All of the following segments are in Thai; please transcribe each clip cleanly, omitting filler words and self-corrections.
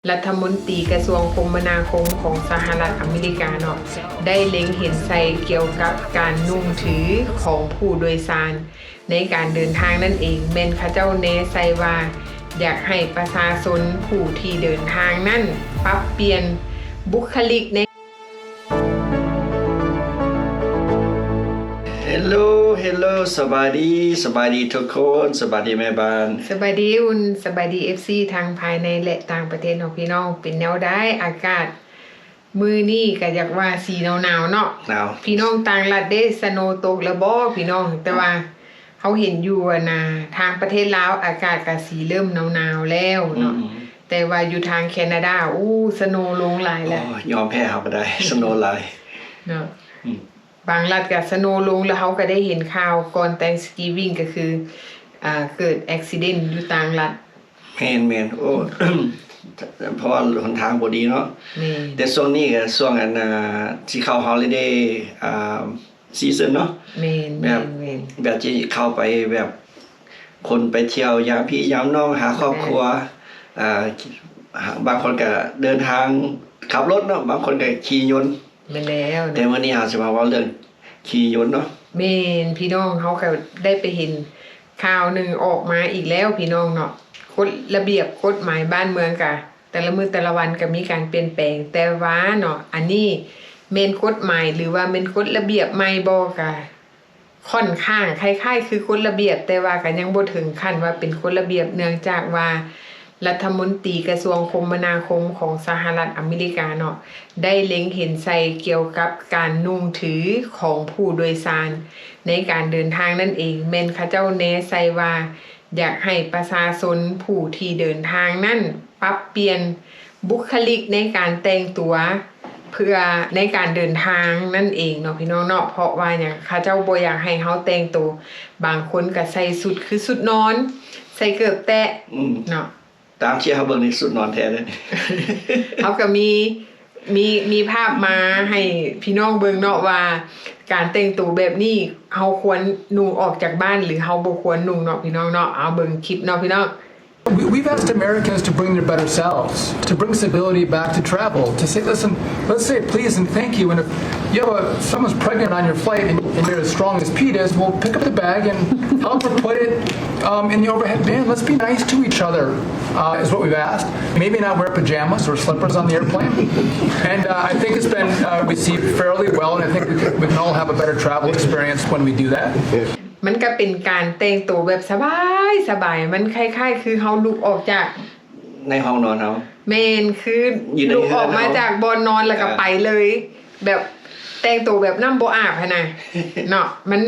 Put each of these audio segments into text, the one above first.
รัฐมนตรีกระทรวงคมนาคมของสหรัฐอเมริกาเนาะได้เล็งเห็นใส่เกี่ยวกับการนุ่งถือของผู้โดยสารในการเดินทางนั่นเองแม่นเขาเจ้าแนะใส่ว่าอยากให้ประชาชนผู้ที่เดินทางนั่นปรับเปลี่ยนบุคลิกในHello สบายดีทุกคนสบายดีแม่บ้านสบายดีอุ่นสบายดี FC ทางภายในและต่างประเทศของพี่น้องเป็นแนวได้อากาศมื้อนี้ก็อยากว่าสีหนาวๆเนาะหนาวพี่น้องต่างรัฐได้สโนตกแล้วบ่พี่น้องแต่ว่าเขาเห็นอยู่นะทางประเทศลาวอากาศก็สีเริ่มหนาวๆแล้วเนาะแต่ว่าอยู่ทางแคนาดาสโนลงหลายแล้วยอมแพ้เขาก็ได้สโนไลน์เนาะบางรัฐก็สโนลงแล้วเขาก็ได้เห็นข่าวก่อน Thanksgiving ก็คือเกิดอุบัติเหตุอยู่ต่างรัฐแม่นเพราะว่าหนทางบ่ดีเนาะแต่ช่วงนี้ก็ช่วงสิเข้า holiday season เนาะแบบที่เข้าไปแบบคนไปเที่ยวยามพี่ยามน้องหาครอบครัวบางคนก็เดินทางขับรถเนาะบางคนก็ขี่ยนต์แม่นแล้วแต่วันนี้เราจะมาว่าเรื่องขี่ยนต์เนาะแม่นพี่น้องเขาก็ได้ไปเห็นข่าวหนึ่งออกมาอีกแล้วพี่น้องเนาะกฎระเบียบกฎหมายบ้านเมืองกะแต่ละมื้อแต่ละวันก็มีการเปลี่ยนแปลงแต่ว่าเนาะอันนี้แม่นกฎหมายหรือว่าแม่นกฎระเบียบใหม่บ่กะค่อนข้างคล้ายๆคือกฎระเบียบแต่ว่าก็ยังบ่ถึงขั้นว่าเป็นกฎระเบียบเนื่องจากว่ารัฐมนตรีกระทรวงคมนาคมของสหรัฐอเมริกาเนาะได้เล็งเห็นใส่เกี่ยวกับการนุ่งถือของผู้โดยสารในการเดินทางนั่นเองแม่นเขาเจ้าแนะใส่ว่าอยากให้ประชาชนผู้ที่เดินทางนั่นปรับเปลี่ยนบุคลิกในการแต่งตัวเพื่อในการเดินทางนั่นเองเนาะพี่น้องเนาะเพราะว่าอย่างเขาเจ้าบ่อยากให้เฮาแต่งตัวบางคนก็ใส่สุดคือสุดนอนใส่เกือบแตะเนาะตามที่เขาเบิ่งนี่สุดนอนแท้เลยเขาก็มีภาพมาให้พี่น้องเบิ่งเนาะว่าการแต่งตัวแบบนี้เฮาควรนุ่งออกจากบ้านหรือเฮาบ่ควรนุ่งเนาะพี่น้องเนาะเอาเบิ่งคลิปเนาะพี่น้องWe've asked Americans to bring their better selves, to bring stability back to travel, to say, listen, let's say please and thank you. And if you have someone's pregnant on your flight and you're as strong as Pete is, we'll pick up the bag and help her put it in the overhead bin. Let's be nice to each other, is what we've asked. Maybe not wear pajamas or slippers on the airplane. And I think it's been received fairly well, and I think we can all have a better travel experience when we do that. มันก็เป็นการแต่งตัวแบบสบายมันคล้ายๆคือเฮาลุกออกจากในห้องนอนเฮาแม่นคือลุกออกมาจากบ่อนนอนแล้วก็ไปเลยแบบแต่งตัวแบบน้ำบ่อาบหั่นน่ะเนาะมัน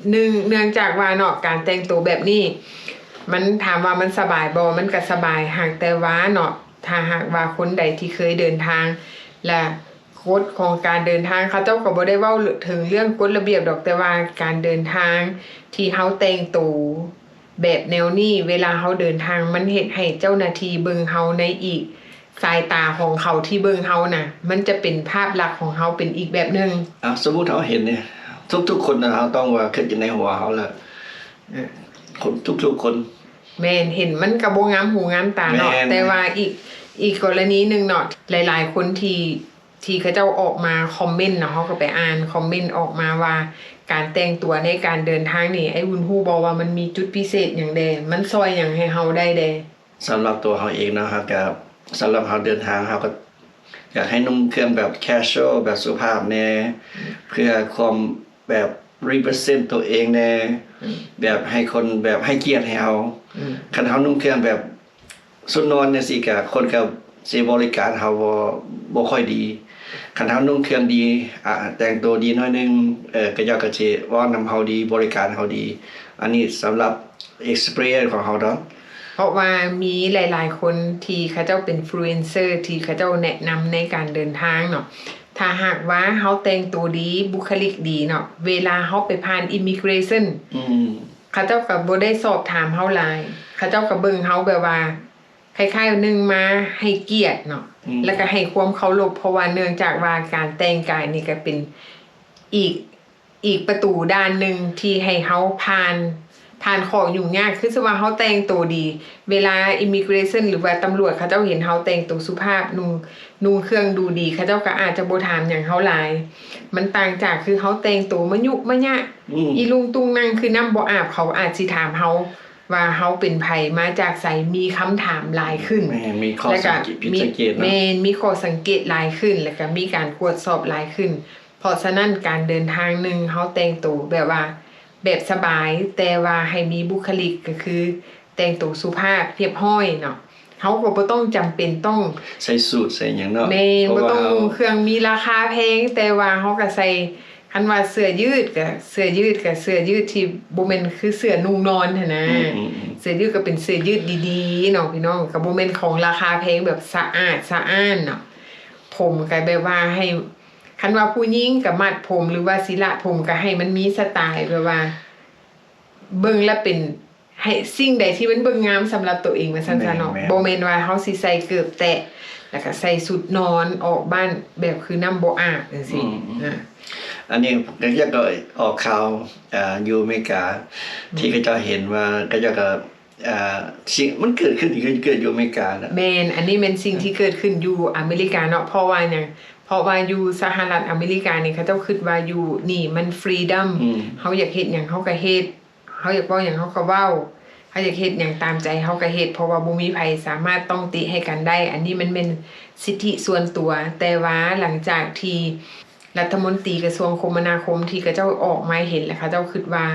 เนื่องจากว่าเนาะการแต่งตัวแบบนี้มันถามว่ามันสบายบ่มันก็สบายหากแต่ว่าเนาะถ้าหากว่าคนใดที่เคยเดินทางและกฎของการเดินทางเขาเจ้าก็บ่ได้เว้าถึงเรื่องกฎระเบียบดอกแต่ว่าการเดินทางที่เฮาแต่งตัวแบบแนวนี้เวลาเฮาเดินทางมันเฮ็ดให้เจ้าหน้าที่เบิ่งเฮาในอีกสายตาของเขาที่เบิ่งเฮาน่ะมันจะเป็นภาพลักษณ์ของเฮาเป็นอีกแบบนึงสมมุติเฮาเห็นเนี่ยทุกๆคนนะเฮาต้องว่าคิดอยู่ในหัวเฮาล่ะคนทุกๆคนแม่นเห็นมันก็บ่งามหูงามตาเนาะแต่ว่าอีกกรณีนึงเนาะหลายๆคนที่เขาเจ้าออกมาคอมเมนต์เนาะเขาก็ไปอ่านคอมเมนต์ออกมาว่าการแต่งตัวในการเดินทางนี่ไอ้วุ้นฮู้บอกว่ามันมีจุดพิเศษอย่างใดมันซอยอย่างให้เฮาได้แดสำหรับตัวเฮาเองนะครับกับสำหรับเฮาเดินทางเฮาก็อยากให้นุ่งเครื่องแบบ casual แบบสุภาพแน่เพื่อความแบบ represent ตัวเองแน่แบบให้คนแบบให้เกียรติให้เฮาคันเฮานุ่งเครื่องแบบสุดนอนเนี่ยสิก็คนก็สิบริการเฮาบ่ค่อยดีคันเฮานุ่งเครื่องดีแต่งตัวดีหน่อยนึงก็อยากก็สิว่านำเฮาดีบริการเฮาดีอันนี้สำหรับ experience ของเฮาเนาะเพราะว่ามีหลายๆคนที่เขาเจ้าเป็น influencer ที่เขาเจ้าแนะนำในการเดินทางเนาะถ้าหากว่าเฮาแต่งตัวดีบุคลิกดีเนาะเวลาเฮาไปผ่าน immigration เขาเจ้าก็บ่ได้สอบถามเฮาหลายเขาเจ้าก็เบิ่งเฮาแบบว่าคล้ายๆนึงมาให้เกียรติเนาะแล้วก็ให้ความเคารพเพราะว่าเนื่องจากว่าการแต่งกายนี่ก็เป็นอีกประตูด้านนึงที่ให้เฮาผ่าน ผ่านของยุ่งยากคือสมมุติว่าเฮาแต่งตัวดี เวลา immigration หรือว่าตำรวจเขาเจ้าเห็นเฮาแต่งตัวสุภาพนุ่งเครื่องดูดีเขาเจ้าก็อาจจะบ่ถามหยังเฮาหลาย มันต่างจากคือเฮาแต่งตัวมะยุมะยะอีลุงตุงนั่งคือน้ำบ่อาบเขาอาจสิถามเฮาว่าเฮาเป็นไผมาจากไสมีคำถามหลายขึ้น แม่มีข้อสังเกตผิดสังเกตเนาะ แม่นมีข้อสังเกตหลายขึ้นแล้วก็มีการตรวจสอบหลายขึ้น เพราะฉะนั้นการเดินทางหนึงเฮาแต่งตัวแบบว่าแบบสบายแต่ว่าให้มีบุคลิกก็คือแต่งตัวสุภาพเรียบร้อยเนาะเฮาก็บ่ต้องจำเป็นต้อง ใส่สูทใส่หยังเนาะ แม่น เพ บ่ ราะว่า ต้อง เฮา เครื่องมีราคาแพงแต่ว่าเฮาก็ใส่คันว่าเสื้อยืดก็เสื้อยืดก็เสื้อยืดที่บ่แม่นคือเสื้อนุ่งนอนหันนะเสื้อยืดก็เป็นเสื้อยืดดีๆเนาะพี่น้องก็บ่แม่นของราคาแพงแบบสะอาดสะอ้านเนาะผมก็แบบว่าให้คันว่าผู้หญิงก็มัดผมหรือว่าศิละผมก็ให้มันมีสไตล์แบบว่า เบิ่งแล้วเป็นให้สิ่งใดที่มันเบิ่งงามสำหรับตัวเองว่าซั่นๆเนาะบ่แม่นว่าเฮาสิใส่เกือบแตะแล้วก็ใส่สุดนอนออกบ้านแบบคือน้ำบ่อาบจังซี่นะ อันนี้ก็จะก็ออกข่าวอยู่อเมริกาที่เขาเจะเห็นว่าก็จะก็สิ่งมันเกิดขึ้นเกิดอยู่อเมริกานะ แม่นอันนี้เป็นสิ่งที่เกิดขึ้นอยู่อเมริกาเนาะเพราะว่าหยังเพราะว่าอยู่สหรัฐอเมริกานี่เขาเจ้าคิดว่าอยู่นี่มันฟรีดัมเฮาอยากเฮ็ดหยังเฮาก็เฮ็ดเฮาอยากเว้าหยังเฮาก็เว้าเฮาอยากเฮ็ดหยังตามใจเฮาก็เฮ็ดเพราะว่าบ่มีไผสามารถต้องติให้กันได้ อันนี้มันเป็นสิทธิส่วนตัว แต่ว่าหลังจากที่รัฐมนตรีกระทรวงคมนาคมที่เขาเจ้าออกมาเห็นแล้วเขาเจ้าคิดว่า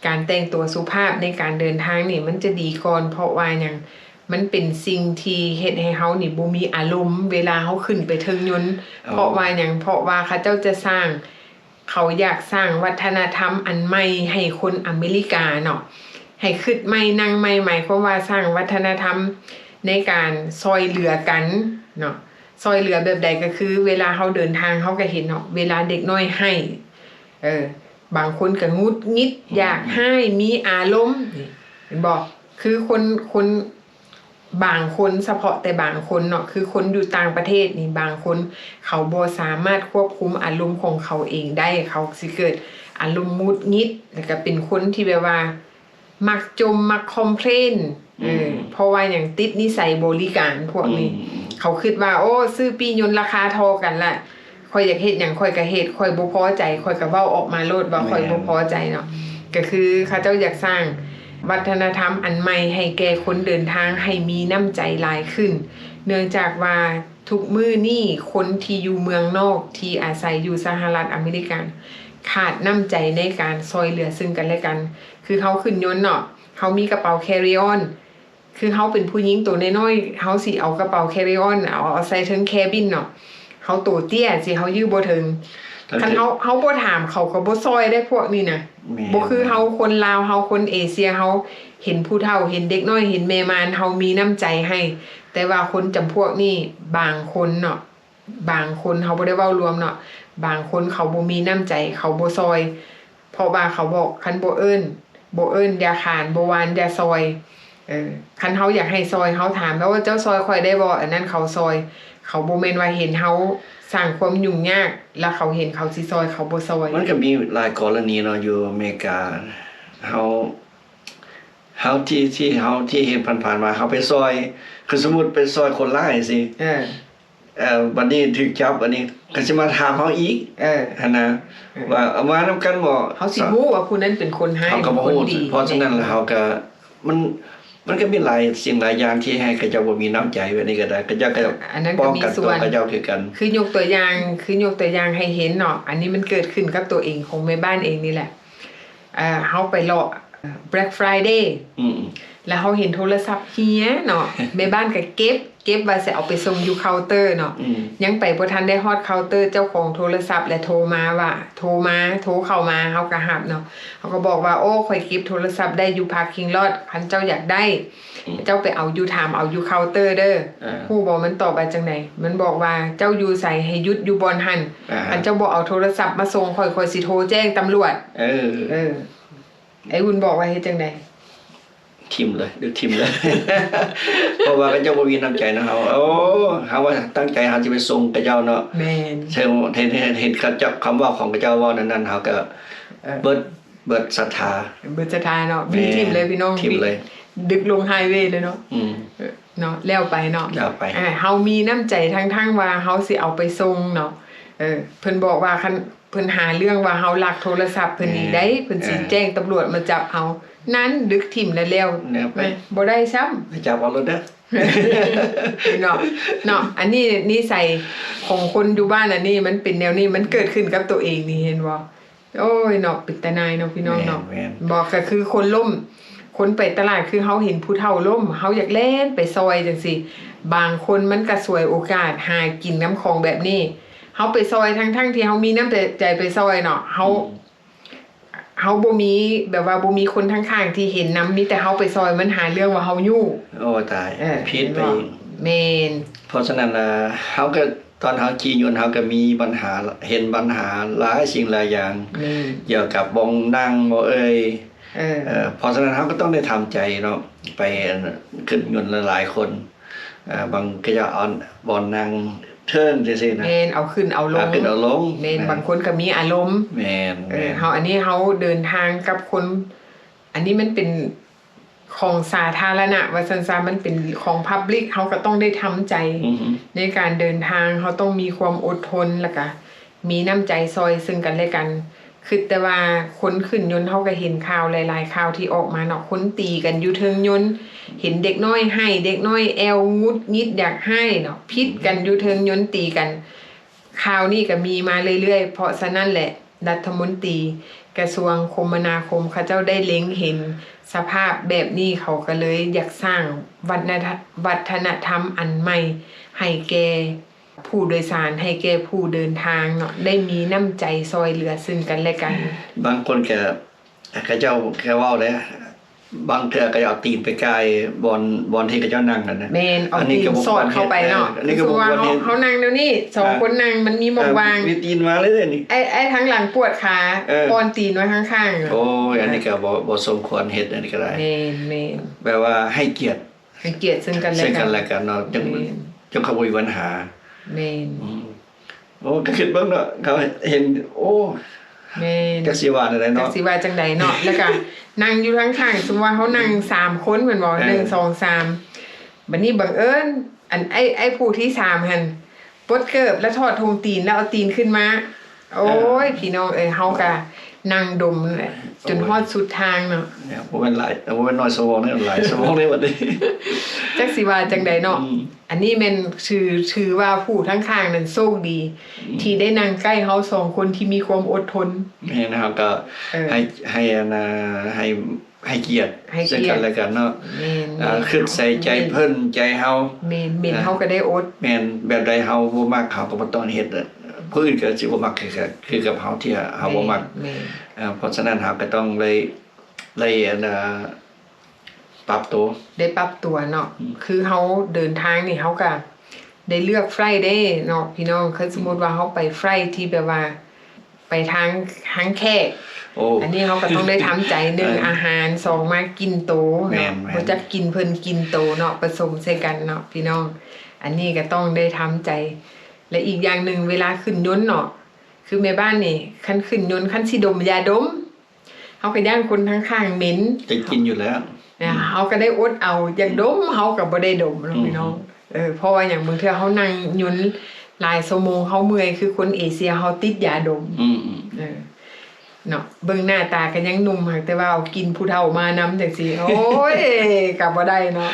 การแต่งตัวสุภาพในการเดินทางนี่มันจะดีก่อนเพราะว่าหยังมันเป็นสิ่งที่เฮ็ดให้เฮานี่บ่มีอารมณ์เวลาเฮาขึ้นไปเทิงยนต์เพราะว่าหยังเพราะว่าเขาเจ้าจะสร้างเขาอยากสร้างวัฒนธรรมอันใหม่ให้คนอเมริกาเนาะให้คิดใหม่นั่งใหม่หมายความว่าสร้างวัฒนธรรมในการซอยเหลือกันเนาะซอยเหลือแบบใดก็คือเวลาเฮาเดินทางเฮาก็เห็นเนาะเวลาเด็กน้อยให้บางคนก็งุดงิดอยากให้มีอารมณ์นี่เห็นบ่คือคนบางคนเฉพาะแต่บางคนเนาะคือคนอยู่ต่างประเทศนี่บางคนเขาบ่สามารถควบคุมอารมณ์ของเขาเองได้เขาสิเกิดอารมณ์หงุดหงิดแล้วก็เป็นคนที่แบบว่ามักจมมักคอมเพลนเพราะว่าอย่างติดนิสัยบริการพวกนี้เขาคิดว่าโอ้ซื้อปียนต์ราคาเท่ากันล่ะข่อยอยากเฮ็ดหยังข่อยก็เฮ็ดข่อยบ่พอใจข่อยก็เว้าออกมาโลดว่าข่อยบ่พอใจเนาะก็คือเขาเจ้าอยากสร้างวัฒนธรรมอันใหม่ให้แก่คนเดินทางให้มีน้ำใจหลายขึ้นเนื่องจากว่าทุกมื้อนี้คนที่อยู่เมืองนอกที่อาศัยอยู่สหรัฐอเมริกาขาดน้ำใจในการซอยเหลือซึ่งกันและกันคือเขาขึ้นยนต์เนาะเขามีกระเป๋า carry on คือเขาเป็นผู้หญิงตัวน้อยๆเขาสิเอากระเป๋า carry on เอาใส่ถึง cabin เนาะเขาตัวเตี้ยสิเขายื้อบ่ถึงคันเขาบ่ถามเขาก็บ่ซอยได้พวกนี้นะบ่คือเฮาคนลาวเฮาคนเอเชียเฮาเห็นผู้เฒ่าเห็นเด็กน้อยเห็นแม่มารเฮามีน้ำใจให้แต่ว่าคนจำพวกนี้บางคนเนาะบางคนเฮาบ่ได้เว้ารวมเนาะบางคนเขาบ่มีน้ำใจเขาบ่ซอยเพราะว่าเขาบอกคันบ่เอิ้นอย่าขานบ่วานอย่าซอยคันเฮาอยากให้ซอยเฮาถามแล้วว่าเจ้าซอยค่อยได้บ่อันนั้นเขาซอยเขาบ่แม่นว่าเห็นเฮาสร้างความยุ่งยากแล้วเขาเห็นเขาสิซอยเขาบ่ซอย มันก็มีหลายกรณีเนาะอยู่อเมริกาเฮาที่เห็นผ่านๆมาเฮาไปซอยคือสมมุติไปซอยคนร้ายสิวันนี้ถูกจับอันนี้ก็สิมาถามเฮาอีกหั่นนะว่าเอามานำกันบ่ เขาสิฮู้ว่าผู้นั้นเป็นคนให้ เขาก็บ่ฮู้เพราะฉะนั้นแล้วเฮาก็มันก็มีหลายสิ่งหลายอย่างที่ให้เขาเจ้าบ่มีน้ำใจแบบนี้ก็ได้เขาเจ้าก็ป้องกันตัวเขาเจ้าคือกันคือยกตัวอย่างให้เห็นเนาะอันนี้มันเกิดขึ้นกับตัวเองของแม่บ้านเองนี่แหละเฮาไปรอBlack Friday แล้วเฮาเห็นโทรศัพท์เฮียเนาะแม่บ้านก็เก็บว่าสิเอาไปส่งอยู่เคาน์เตอร์เนาะยังไปบ่ทันได้ฮอดเคาน์เตอร์เจ้าของโทรศัพท์และโทรเข้ามาเฮาก็รับเนาะเขาก็บอกว่าโอ้ข่อยเก็บโทรศัพท์ได้อยู่ parking lot คันเจ้าอยากได้เจ้าไปเอาอยู่ถามเอาอยู่เคาน์เตอร์เด้อฮู้บ่มันตอบว่าจังได๋มันบอกว่าเจ้าอยู่ไสให้หยุดอยู่บ่อนหั่นคันเจ้าบ่เอาโทรศัพท์มาส่งข่อยสิโทรแจ้งตำรวจไอ้วุ่นบอกว่าเฮ็ดจังได๋ทิมเลยเพราะว่าเขาเจ้าบ่มีน้ำใจนะเฮาโอ้เฮาว่าตั้งใจเฮาสิไปส่งเขาเจ้าเนาะแม่นเห็นเขาเจ้าคำว่าของเขาเจ้าว่านั้นเฮาก็เบิด เบิดศรัทธา เบิดสถานเนาะมีทิมเลยพี่น้อง ทิ่มเลย ดึกลงไฮเวย์เลยเนาะ เนาะแล้วไปเนาะ แล้วไป เฮามีน้ำใจทั้งว่าเฮาสิเอาไปส่งเนาะเพิ่นบอกว่าคันเพิ่นหาเรื่องว่าเฮาลักโทรศัพท์เพิ่นนี่ได้เพิ่นสิแจ้งตำรวจมาจับเอานั้นดึกทิ่มแล้วแล้วไป บ่ได้ซ้ำ ไปจับเอารถเด้อ เนาะอันนี้นิสัยของคนอยู่บ้านอันนี้มันเป็นแนวนี้มันเกิดขึ้นกับตัวเองนี่เห็นบ่โอ้ยเนาะปิดตานายเนาะพี่น้องเนาะ แม่น บอกก็คือคนล่มคนไปตลาดคือเฮาเห็นผู้เฒ่าล่มเฮาอยากเล่นไปซอยจังซี่บางคนมันก็สวยโอกาสหากินน้ำของแบบนี้เฮาไปซอยทั้งที่เฮามีน้ำใจไปซอยเนาะเฮาบ่มีแบบว่าบ่มีคนข้างๆที่เห็นน้ำมีแต่เฮาไปซอยมันหาเรื่องว่าเฮายู่ โอ้ตายผิดไปอีก แม่น เพราะฉะนั้นเฮาก็ตอนเฮาขี่ยนต์เฮาก็มีปัญหาเห็นปัญหาหลายสิ่งหลายอย่างเกี่ยวกับบ่งนั่งบ่เพราะฉะนั้นเฮาก็ต้องได้ทำใจเนาะไปขึ้นยนต์หลายๆคนบางก็จะเอาบ่นั่งเทิงจังซี่นะ แม่นเอาขึ้นเอาลง ขึ้นเอาลง แม่นบางคนก็มีอารมณ์ แม่น เฮาอันนี้เฮาเดินทางกับคน อันนี้มันเป็นของสาธารณะว่าซั่นๆมันเป็นของ public เฮาก็ต้องได้ทำใจ ในการเดินทางเฮาต้องมีความอดทนแล้วก็มีน้ำใจซอยซึ่งกันและกันคือแต่ว่าคนขึ้นยนต์เฮาก็เห็นข่าวหลายๆข่าวที่ออกมาเนาะคนตีกันอยู่เทิงยนต์เห็นเด็กน้อยให้เด็กน้อยแอวงุดงิดอยากให้เนาะพิษกันอยู่เทิงยนต์ตีกันข่าวนี้ก็มีมาเรื่อยๆเพราะฉะนั้นแหละรัฐมนตรีกระทรวงคมนาคมเขาเจ้าได้เล็งเห็นสภาพแบบนี้เขาก็เลยอยากสร้างวัฒนธรรมอันใหม่ให้แก่ผู้โดยสารให้แก่ผู้เดินทางเนาะได้มีน้ำใจซอยเหลือซึ่งกันและกัน บางคนก็เจ้าแค่เว้าเลยบางเทื่อก็เอาตีนไปกายบอนที่เขาเจ้านั่งกันนะ แม่นเอาตีนสอดเข้าไปเนาะ อันนี้ก็ คือ บ่ ว่า ควรเฮ็ด เขานั่งเดี๋ยวนี้สองคนนั่งมันมีหมองวาง มีตีนมาเลยนี่ ไอ้ทั้งหลังปวดขาปอนตีนไว้ข้างๆเนาะ โอ้ยอันนี้ก็บ่สมควรเฮ็ดอันนี้ก็ได้ แม่น แปลว่าให้เกียรติ ให้เกียรติซึ่งกันและ ซึ่ง กั กัน นและกันเนาะจังเขาบ่มีปัญหา แม่น โอ้ก็คิดเบิ่งเนาะเขาเห็นโอ้ แม่น จักสิว่าได้ จัก เนาะ สิว่าจังใดเนาะ แล้วก็นั่งอยู่ข้างๆสมมุติว่าเขานั่ง3คนเหมือนบ่1 2 3บัดนี้บังเอิญอันไอ้ผู้ที่3หั่นปลดเกิบแล้วถอดธงตีนแล้วเอาตีนขึ้นมา โอ้ยพี่น้องเฮาก็นั่งดมแหละจนฮอดสุดทางเนาะ เนี่ยบ่แม่นหลายบ่แม่นน้อยสมองเนี่ยหลายสมองเลยบัดนี้ จักสิว่าจังใดเนาะอันนี้แม่นชื่อว่าผู้ทั้งข้างนั้นโชคดี ที่ได้นั่งใกล้เฮา2คนที่มีความอดทน แม่นะครับก็ให้ให้เกียรติ ให้เกียรติ ซึ่งกันและกันเนาะ แม่น ขึ้นใส่ใจเพิ่นใจเฮา แม่นเฮาก็ได้อด แม่นแบบใดเฮาบ่มักเฮาก็บ่ต้องเฮ็ดผู้อื่นก็สิบ่มักคือกับเฮาที่เฮาบ่มัก แม่น เพราะฉะนั้นเฮาก็ต้องเลยปรับตัว ได้ปรับตัวเนาะคือเฮาเดินทางนี่เฮาก็ได้เลือกไฟล์ได้เนาะพี่น้องคือสมมุติว่าเฮาไปไฟล์ที่แบบว่า ไปทางแขก โอ้ อันนี้เฮาก็ต้องได้ทำใจ1อาหาร2มากินโต แม่ เนาะ น บ่จักกินเพิ่นกินโตเนาะผสมใส่กันเนาะพี่น้อง อันนี้ก็ต้องได้ทำใจ และอีกอย่างหนึ่งเวลาขึ้นยนต์เนาะคือแม่บ้านนี่คันขึ้นยนต์คันสิดมยาดมเฮาก็ย่านคนข้างๆเหม็น จะกินอยู่แล้ว เฮาก็ได้อดเอาอยากดมเฮาก็บ่ได้ดมเนาะพี่น้องเพราะว่าอย่างบางเทื่อเฮานั่งยนต์หลายชั่วโมงเฮาเมื่อยคือคนเอเชียเฮาติดยาดมเนาะเบิ่งหน้าตาก็ยังหนุ่มหักแต่ว่าเอากินผู้เฒ่ามานำจังซี่โอ้ยก็บ่ได้เนาะ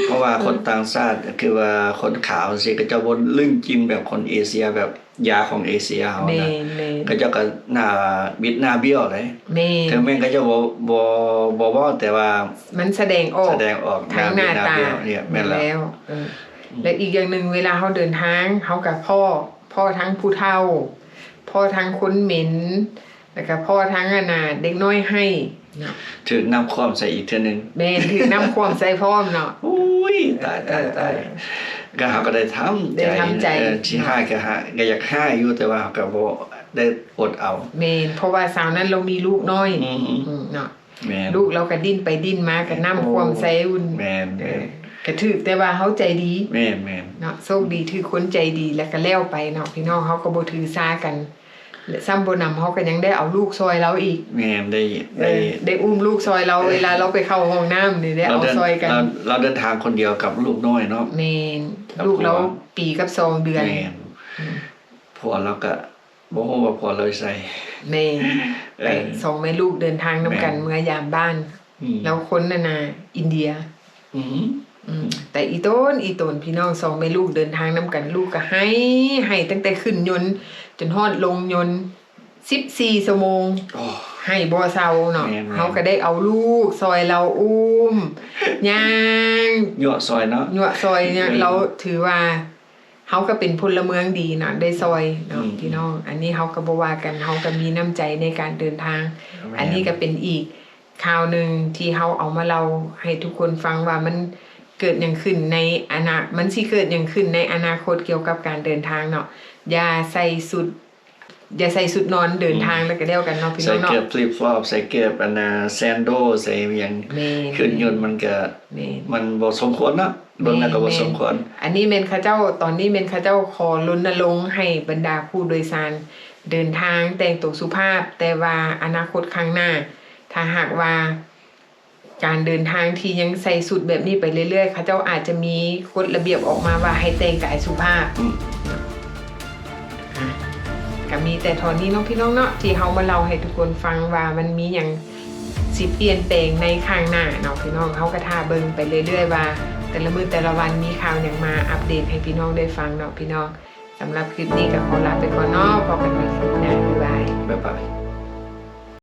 เพราะว่าคนต่างชาติคือว่าคนขาวสิก็จะบ่ลึงกินแบบคนเอเชียแบบยาของเอเชียเฮานะก็จะก็หน้าบิดหน้าเบี้ยวเลย แม่ ถึงแม้ก็จะบ่เว้าแต่ว่า มันแสดงออก แสดงออก ทางหน้าตา เนี่ยแม่นแล้ว และอีกอย่างหนึ่งเวลาเขาเดินทางเขากับพ่อทั้งผู้เฒ่าพ่อทั้งคนเหม็นแล้วก็พ่อทั้งเด็กน้อยให้เนาะ ถึงน้ำความใส่อีกเทื่อนึง แม่นถึงน้ำความใส่พร้อมเนาะ อุ้ยตายก็เฮาก็ได้ทำใจที่ให้ก็อยากให้อยู่แต่ว่าเฮาก็บ่ได้อดเอา แม่นเพราะว่าสาวนั้นเรามีลูกน้อยเนาะ แม่น ลูกเราก็ดิ้นไปดิ้นมาก็น้ำความใส่อุ่น แม่น ก็ถือแต่ว่าเขาใจดี แม่น เนาะโชคดีถือคนใจดีแล้วก็แล้วไปเนาะพี่น้องเขาก็บ่ถือซากัน และซ้ำบ่นำเขาก็ยังได้เอาลูกซอยเราอีก แม่นได้ ได้อุ้มลูกซอยเราเวลาเราไปเข้าห้องน้ำนี่ได้เอาซอยกัน เราเดินทางคนเดียวกับลูกน้อยเนาะ แม่นลูกเราปีกับ2เดือน แม่นผัวเราก็บ่ฮู้ว่าผัวเราใส่ แม่น เออ ไปส่งแม่ลูกเดินทางนํกันเมื่อยามบ้าน แล้วคนน่ะนะอินเดีย อืม แต่อีต้นพี่น้องสองแม่ลูกเดินทางนํกันลูกก็ให้ตั้งแต่ขึ้นยนต์จนฮอดลงยนต์14ชั่วโมง โอ้ ให้บ่เซาเนาะ แม่นๆ เฮาก็ได้เอาลูกซอยเราอุ้มย่าง ยั่วซอยเนาะ ยั่วซอยเนี่ยเราถือว่าเฮาก็เป็นพลเมืองดีเนาะได้ซอยเนาะพี่น้อง อันนี้เฮาก็บ่ว่ากันเฮาก็มีน้ำใจในการเดินทาง อันนี้ก็เป็นอีกข่าวหนึ่งที่เฮาเอามาเล่าให้ทุกคนฟังว่ามันเกิดอย่างขึ้นในมันสิเกิดอย่างขึ้นในอนาคตเกี่ยวกับการเดินทางเนาะอย่าใส่สุดนอนเดินทางแล้วก็เดียวกันเนาะพี่น้ ใส่ องเนาะ เก็บฟลิปฟลอปใส่เก็บแซนโดใส่หยัง แม่น ขึ้นยนต์มันก็ แม่น มันบ่สมควรเนาะเบิ่งแล้วก็บ่สมควร อันนี้เมนเขาเจ้าตอนนี้เมนเขาเจ้าขอรณรงค์ให้บรรดาผู้โดยสารเดินทางแต่งตัวสุภาพ แต่ว่าอนาคตข้างหน้า ถ้าหากว่าการเดินทางที่ยังใส่สุดแบบนี้ไปเรื่อยๆเขาเจ้าอาจจะมีกฎระเบียบออกมาว่าให้แต่งกายสุภาพก็มีแต่ทอนนี้น้องพี่น้องเนาะที่เฮามาเล่าให้ทุกคนฟังว่ามันมีอย่างสิเปลี่ยนแปลงในข้างหน้าเนาะพี่น้องเฮาก็ท่าเบิ่งไปเรื่อยๆว่าแต่ละมื้อแต่ละวันมีข่าวอย่างมาอัปเดตให้พี่น้องได้ฟังเนาะพี่น้องสำหรับคลิปนี้ก็ขอลาไปก่อนเนาะพบกันใหม่คลิปหน้าบ๊ายบาย บ๊ายบาย